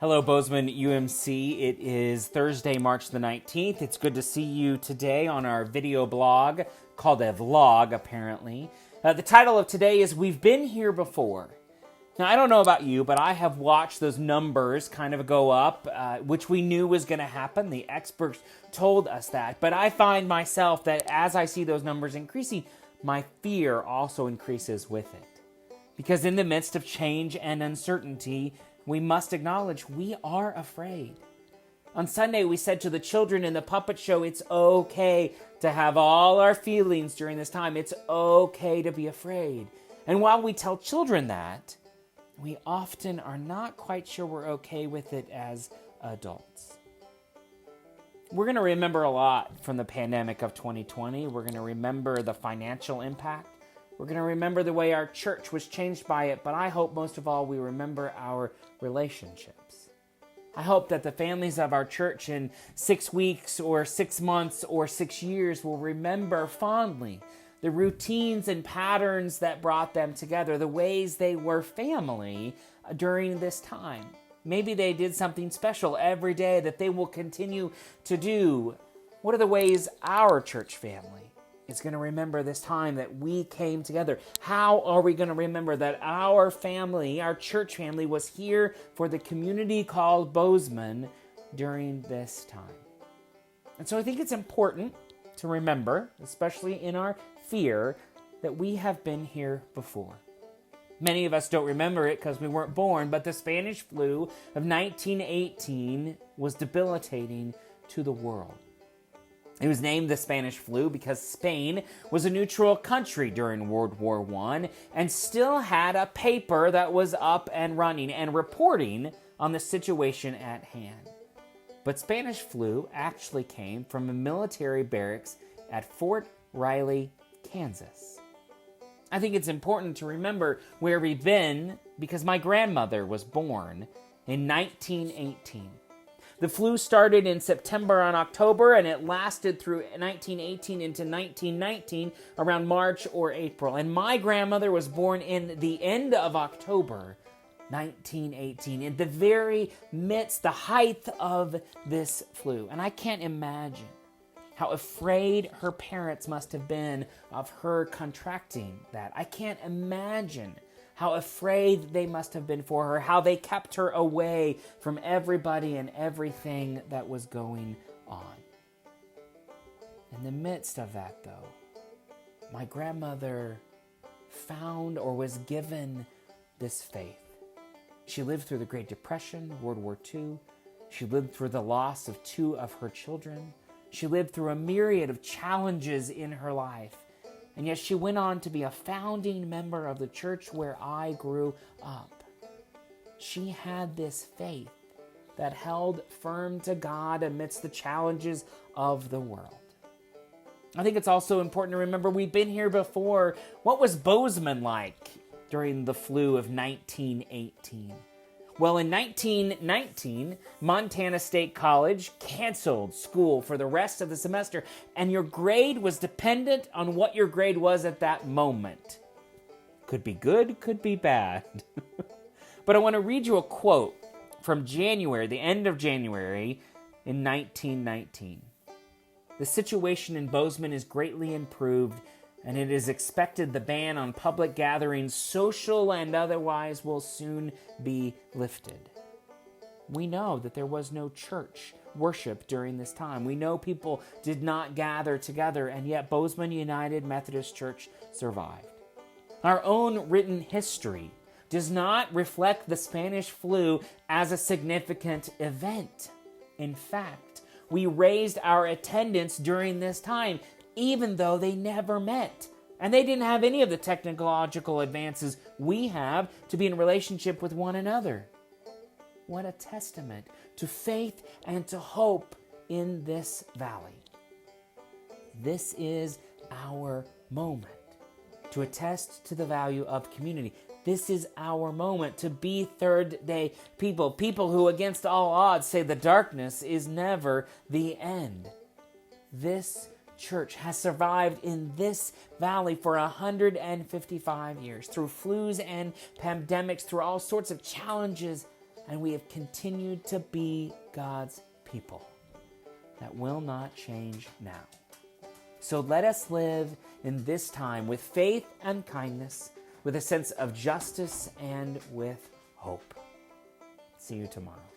Hello, Bozeman UMC. It is Thursday, March the 19th. It's good to see you today on our video blog, called a vlog, apparently. The title of today is We've Been Here Before. Now, I don't know about you, but I have watched those numbers kind of go up, which we knew was going to happen. The experts told us that. But I find myself that as I see those numbers increasing, my fear also increases with it. Because in the midst of change and uncertainty, we must acknowledge we are afraid. On Sunday, we said to the children in the puppet show, it's okay to have all our feelings during this time. It's okay to be afraid. And while we tell children that, we often are not quite sure we're okay with it as adults. We're going to remember a lot from the pandemic of 2020. We're going to remember the financial impact. We're going to remember the way our church was changed by it, but I hope most of all we remember our relationships. I hope that the families of our church in 6 weeks or 6 months or 6 years will remember fondly the routines and patterns that brought them together, the ways they were family during this time. Maybe they did something special every day that they will continue to do. What are the ways our church family is going to remember this time that we came together? How are we going to remember that our family, our church family, was here for the community called Bozeman during this time? And so I think it's important to remember, especially in our fear, that we have been here before. Many of us don't remember it because we weren't born, but the Spanish flu of 1918 was debilitating to the world. It was named the Spanish flu because Spain was a neutral country during World War I and still had a paper that was up and running and reporting on the situation at hand. But Spanish flu actually came from a military barracks at Fort Riley, Kansas. I think it's important to remember where we've been because my grandmother was born in 1918. The flu started in September and October, and it lasted through 1918 into 1919, around March or April. And my grandmother was born in the end of October 1918, in the very midst, the height of this flu. And I can't imagine how afraid her parents must have been of her contracting that. I can't imagine how afraid they must have been for her, how they kept her away from everybody and everything that was going on. In the midst of that, though, my grandmother found or was given this faith. She lived through the Great Depression, World War II. She lived through the loss of 2 of her children. She lived through a myriad of challenges in her life. And yet she went on to be a founding member of the church where I grew up. She had this faith that held firm to God amidst the challenges of the world. I think it's also important to remember we've been here before. What was Bozeman like during the flu of 1918? Well, in 1919, Montana State College canceled school for the rest of the semester, and your grade was dependent on what your grade was at that moment. Could be good, could be bad. But I want to read you a quote from January, the end of January in 1919. The situation in Bozeman is greatly improved, and it is expected the ban on public gatherings, social and otherwise, will soon be lifted. We know that there was no church worship during this time. We know people did not gather together, and yet Bozeman United Methodist Church survived. Our own written history does not reflect the Spanish flu as a significant event. In fact, we raised our attendance during this time, even though they never met. And they didn't have any of the technological advances we have to be in relationship with one another. What a testament to faith and to hope in this valley. This is our moment to attest to the value of community. This is our moment to be third day people who against all odds say the darkness is never the end. This church has survived in this valley for 155 years, through flus and pandemics, through all sorts of challenges, and we have continued to be God's people. That will not change now. So let us live in this time with faith and kindness, with a sense of justice and with hope. See you tomorrow.